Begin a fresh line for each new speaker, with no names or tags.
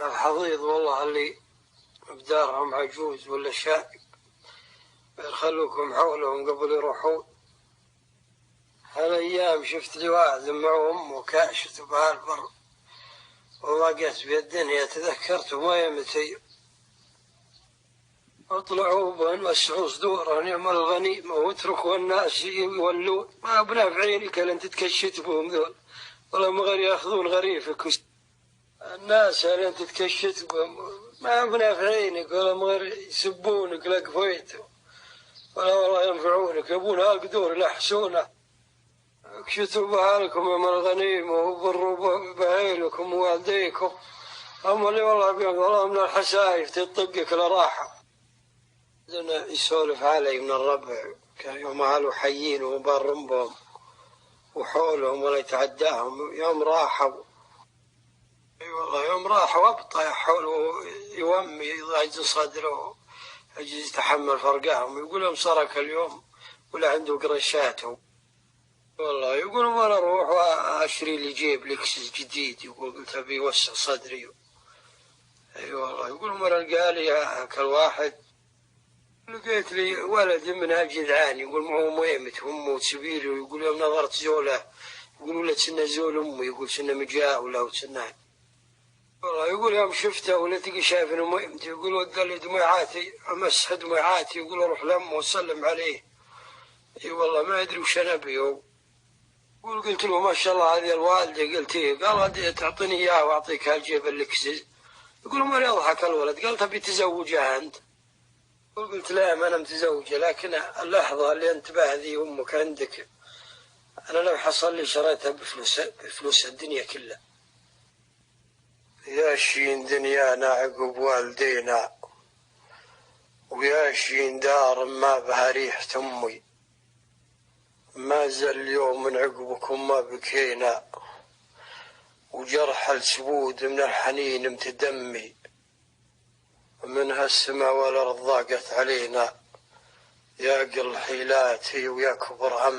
الحضيض والله اللي بدارهم عجوز ولا شايب يخلوكم حولهم قبل يروحون. هالأيام شفت لي واحد معه أمه كاشت بهالبر وضاقت بالدنيا، تذكرت ما يمتي اطلعوا بنوسعوا صدورهم يوم الغنيمة واتركوا الناس يولون، ما بنافعينك لن تتكشت بهم ذول ولا مغير ياخذون غريفك. الناس لن تتكشت بهم ما بنافعينك ولا مغير يسبونك لقفيت ولا والله ينفعونك، يبون هالقدور يلحسونه. اكشتوا بحالكم يوم الغنيمة وبروا بعيلكم ووالديكم. هم اللي والله بيهم والله من الحسايف تطقك لراحة. يسولف علي من الربع كان يوم قالوا حيين وبرم بهم وحولهم ولا يتعداهم. يوم راحوا اي والله يوم راحوا ابطا حوله يومي يعز صدره يجي يتحمل فرقاهم. يقول لهم سرك اليوم ولا عنده قرشاتهم والله. يقول ما اروح واشتري لي جيب لكسس جديد. يقول قلت ابي يوسع صدري. اي والله. يقول مر القالي كل واحد لقيت لي ولد من هالجذعان يقول معه ميمت امه سبيل. ويقول يوم نظرت زوله يقول ولا تسنى زول امه يقول سنة مجاوله وتسنى والله. يقول يوم شفته ولا تلقي شايف انه ميمت يقول ودى لي دموعاتي امسح دموعاتي. يقول اروح لامه واسلم عليه. اي والله ما ادري وش انا بيه. يقول قلت له ما شاء الله هذه الوالده. قلت ايه؟ قال هذه تعطيني اياه واعطيك هالجيب اللكسس. يقول ما يضحك الولد. قال تبي تزوجها انت؟ قلت لا ما أنا متزوجة، لكن اللحظة اللي انتبه ذي أمك عندك أنا لو حصل لي شريتها بفلوس الدنيا كلها. يا شين دنيانا عقب والدينا ويا شين دار ما بها ريحة أمي. ما زال اليوم من عقبكم ما بكينا وجرح السبود من الحنين متدمي. ومنها السماء والأرض ضاقت علينا. يا قل حيلاتي ويا كبر هم